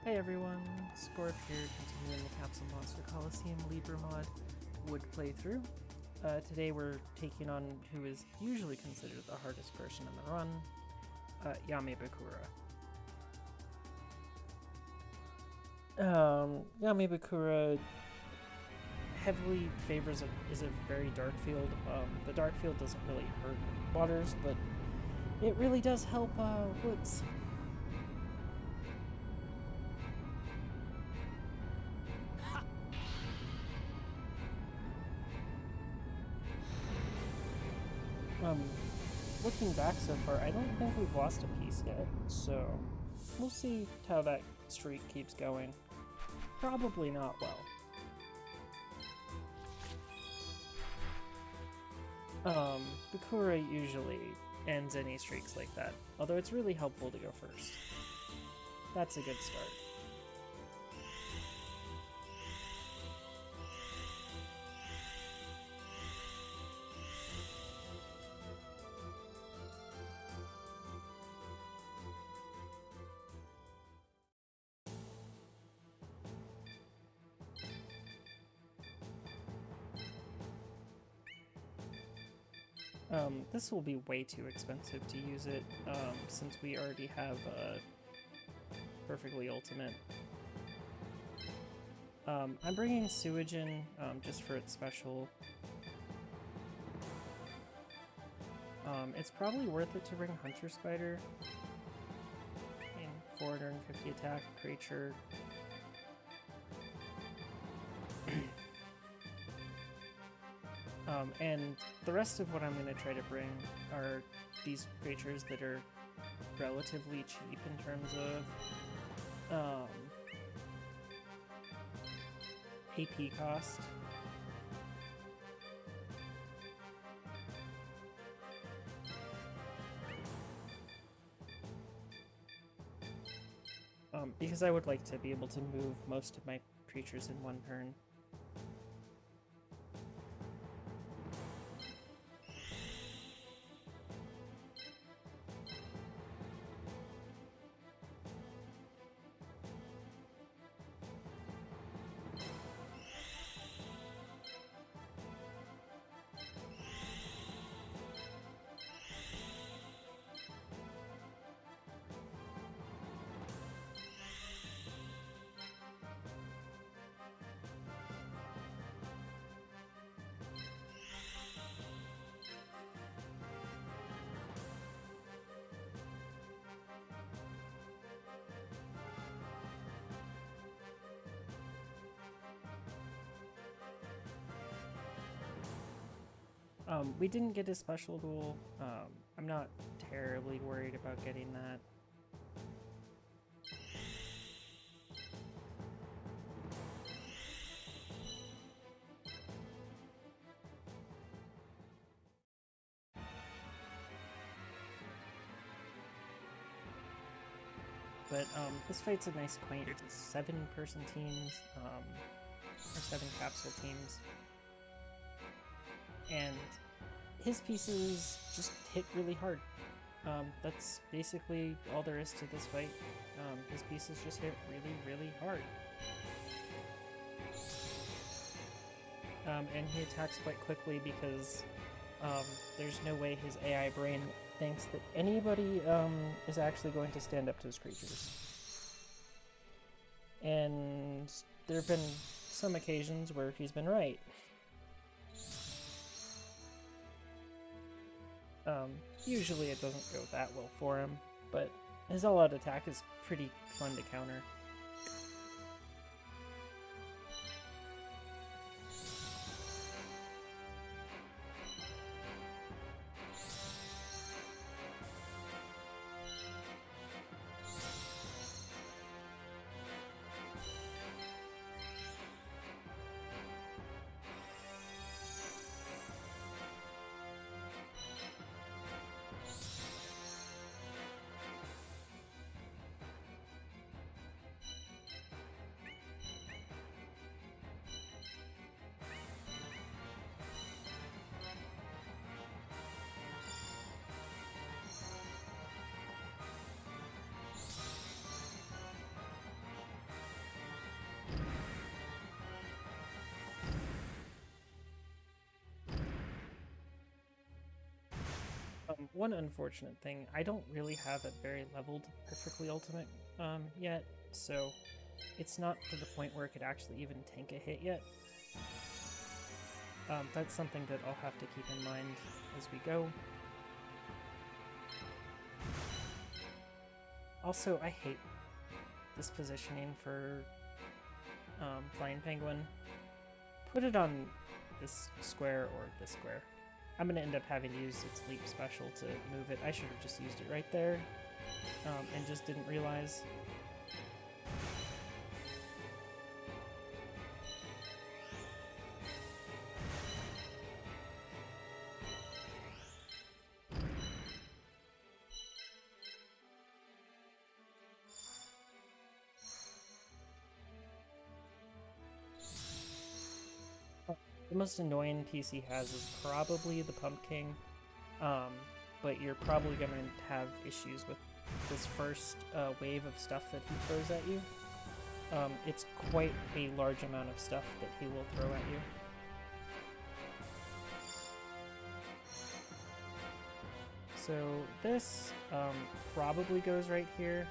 Hey everyone, Scorp here, continuing the Capsule Monster Coliseum Libra mod wood playthrough. Today we're taking on who is usually considered the hardest person in the run, Yami Bakura. Yami Bakura heavily is a very dark field. The dark field doesn't really hurt waters, but it really does help woods. Looking back so far, I don't think we've lost a piece yet, so we'll see how that streak keeps going. Probably not well. Bakura usually ends any streaks like that, although it's really helpful to go first. That's a good start. This will be way too expensive to use it, since we already have a perfectly ultimate. I'm bringing sewage in, just for its special. It's probably worth it to bring Hunter Spider. 450 attack, creature. And the rest of what I'm going to try to bring are these creatures that are relatively cheap in terms of AP cost. Because I would like to be able to move most of my creatures in one turn. We didn't get a special duel. I'm not terribly worried about getting that. But this fight's a nice quaint 7-person teams, or 7 capsule teams. And his pieces just hit really hard. That's basically all there is to this fight. His pieces just hit really, really hard. And he attacks quite quickly because there's no way his AI brain thinks that anybody is actually going to stand up to his creatures. And there have been some occasions where he's been right. Usually it doesn't go that well for him, but his all-out attack is pretty fun to counter. one unfortunate thing, I don't really have it very leveled perfectly ultimate yet, so it's not to the point where it could actually even tank a hit yet. That's something that I'll have to keep in mind as we go. Also, I hate this positioning for Flying Penguin. Put it on this square or this square. I'm going to end up having to use its leap special to move it. I should have just used it right there and just didn't realize. The most annoying piece he has is probably the Pumpkin, but you're probably going to have issues with this first wave of stuff that he throws at you. It's quite a large amount of stuff that he will throw at you. So this probably goes right here,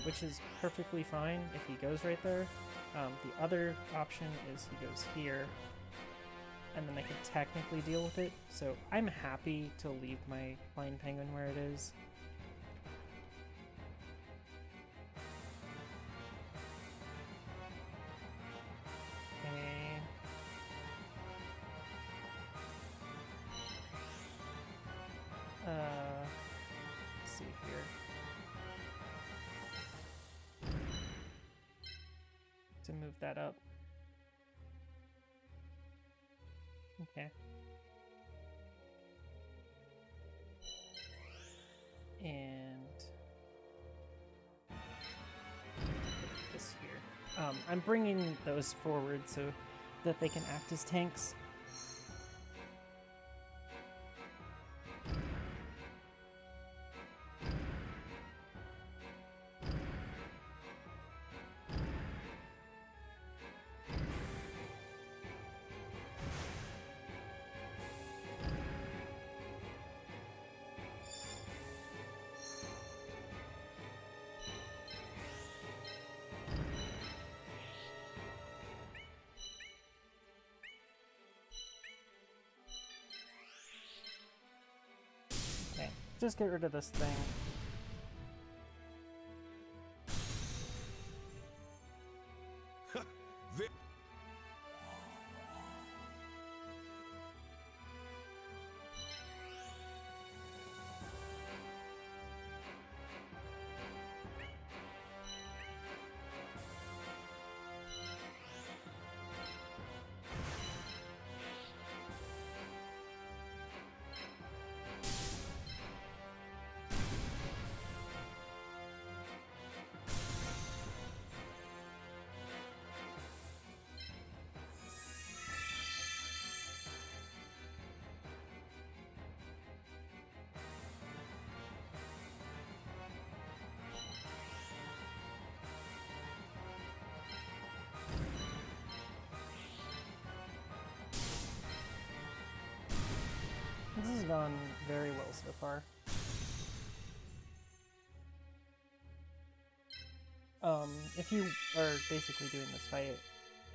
which is perfectly fine if he goes right there. The other option is he goes here, and then I can technically deal with it. So I'm happy to leave my Flying Penguin where it is. Okay. Let's see here. To move that up. Okay. And this here. I'm bringing those forward so that they can act as tanks. Okay, just get rid of this thing. This has gone very well so far. If you are basically doing this fight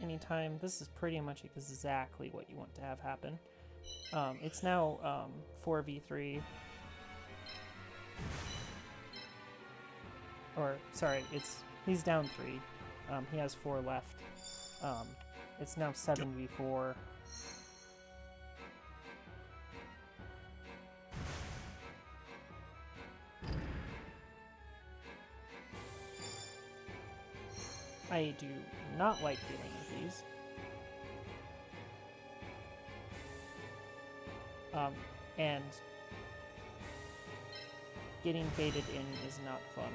anytime, this is pretty much exactly what you want to have happen. It's now 4v3. Or, sorry, he's down 3. He has 4 left. It's now 7v4. I do not like dealing with these. And getting baited in is not fun.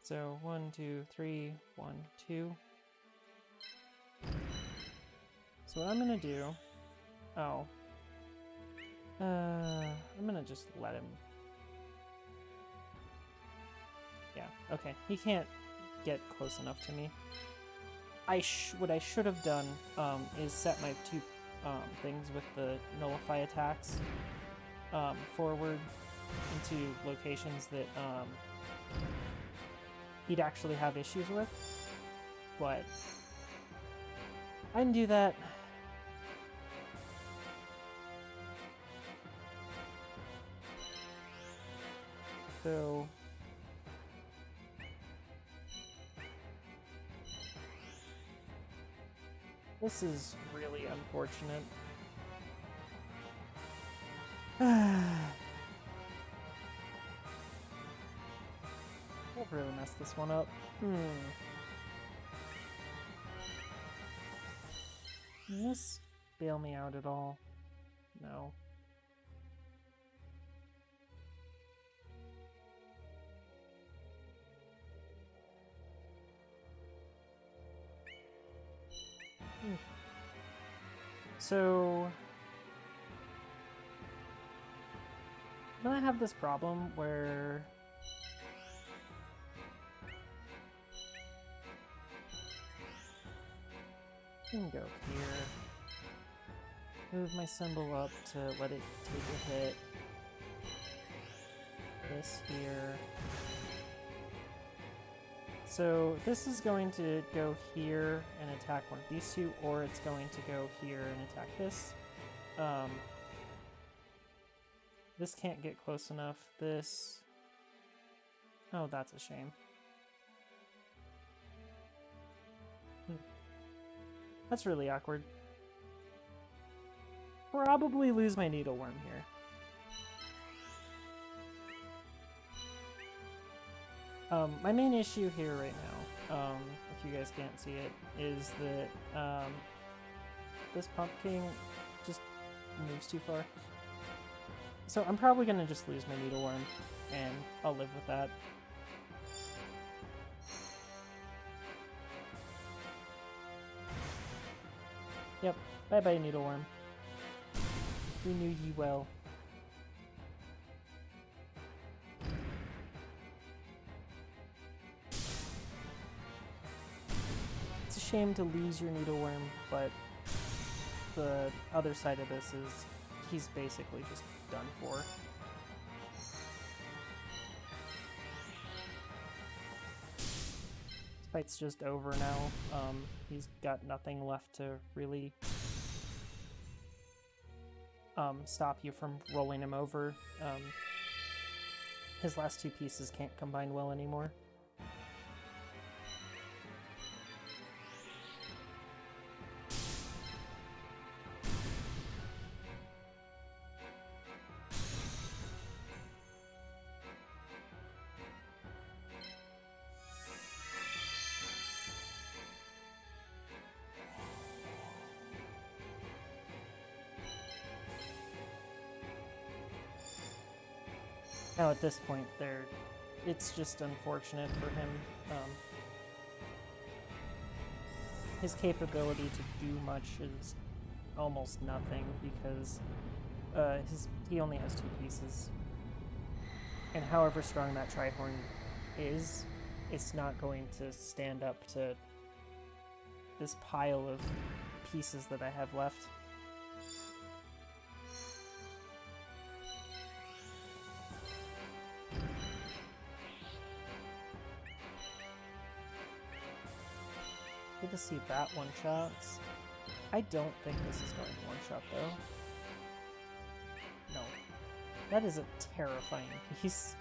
So 1, 2, 3, 1, 2. So what I'm gonna do, I'm gonna just let him. Yeah, okay, he can't get close enough to me. What I should have done is set my 2 things with the nullify attacks forward into locations that he'd actually have issues with, but I didn't do that. So this is really unfortunate. I've really messed this one up. Can this bail me out at all? No. So then I have this problem where I can go here, move my symbol up to let it take a hit. This here. So this is going to go here and attack one of these two, or it's going to go here and attack this. This can't get close enough. This... Oh, that's a shame. That's really awkward. Probably lose my needleworm here. My main issue here right now, if you guys can't see it, is that this pumpkin just moves too far. So I'm probably going to just lose my needleworm, and I'll live with that. Yep, bye-bye needleworm. We knew ye well. It's a shame to lose your needleworm, but the other side of this is he's basically just done for. This fight's just over now. He's got nothing left to really stop you from rolling him over. His last two pieces can't combine well anymore. Now at this point, it's just unfortunate for him. His capability to do much is almost nothing because he only has two pieces. And however strong that Trihorn is, it's not going to stand up to this pile of pieces that I have left. Good to see that one-shots. I don't think this is going to one-shot, though. No. That is a terrifying piece.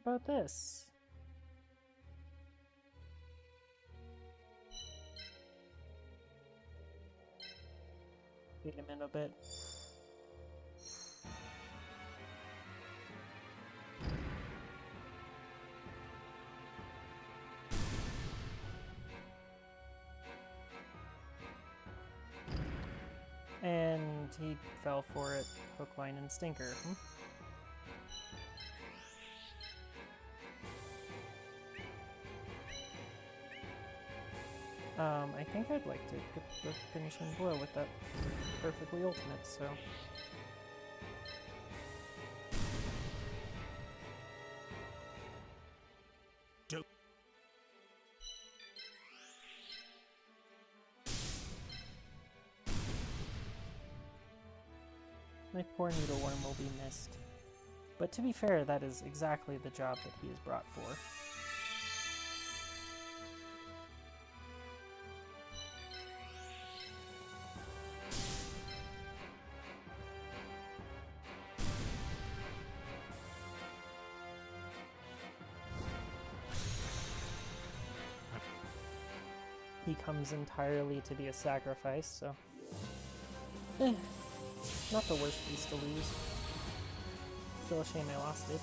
How about this? Beat him in a bit. he fell for it. Hook, line, and stinker. I think I'd like to get the finishing blow with that perfectly ultimate, so... My poor needleworm will be missed. But to be fair, that is exactly the job that he is brought for. He comes entirely to be a sacrifice, so... not the worst piece to lose. Still a shame I lost it.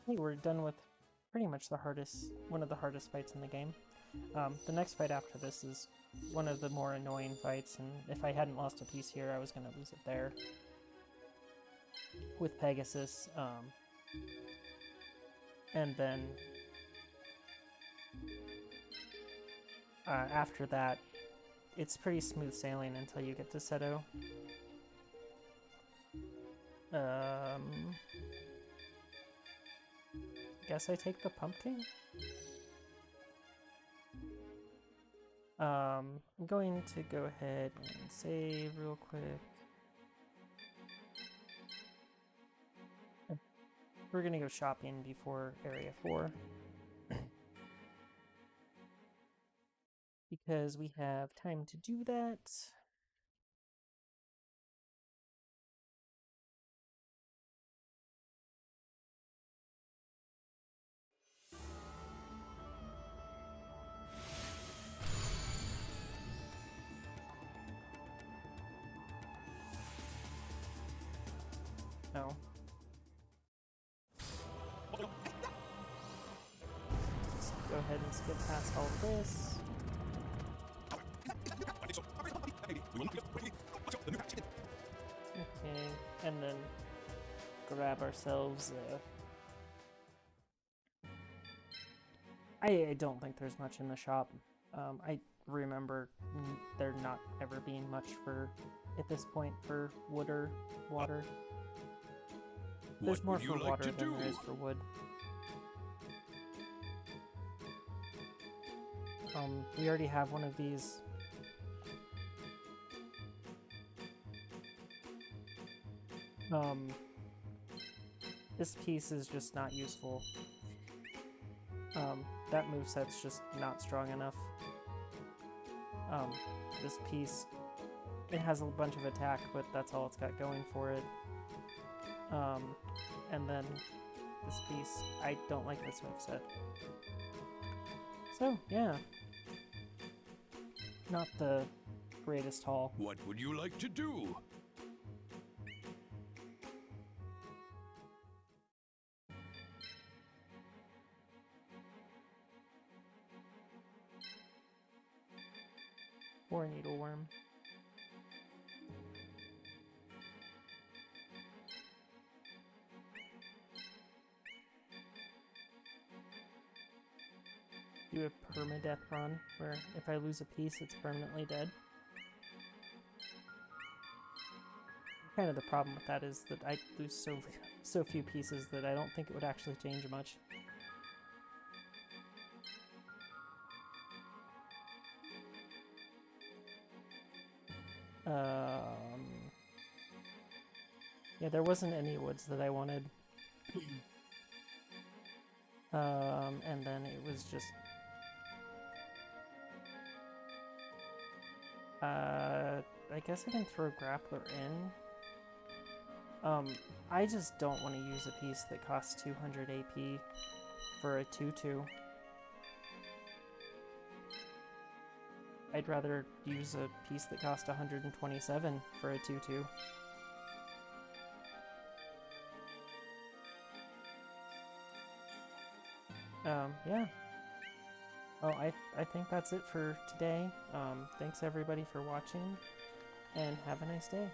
Hey, we're done with pretty much one of the hardest fights in the game. The next fight after this is one of the more annoying fights, and if I hadn't lost a piece here, I was going to lose it there. With Pegasus, and then after that, it's pretty smooth sailing until you get to Seto. Guess I take the pumpkin? I'm going to go ahead and save real quick. We're gonna go shopping before Area 4. Because we have time to do that. No. Just go ahead and skip past all of this. Okay, and then grab ourselves I don't think there's much in the shop. I remember there not ever being much at this point for wood or water. There's more for water than there is for wood. We already have one of these. This piece is just not useful. That moveset's just not strong enough. This piece, it has a bunch of attack, but that's all it's got going for it. And then this piece, I don't like this moveset. So, yeah. Not the greatest haul. What would you like to do? Or needleworm. Do a permadeath run, where if I lose a piece, it's permanently dead. Kind of the problem with that is that I lose so few pieces that I don't think it would actually change much. Yeah, there wasn't any woods that I wanted. And then it was just... I guess I can throw Grappler in. I just don't want to use a piece that costs 200 AP for a 2-2. I'd rather use a piece that costs 127 for a 2-2. Yeah. Well, I think that's it for today. Thanks everybody for watching, and have a nice day.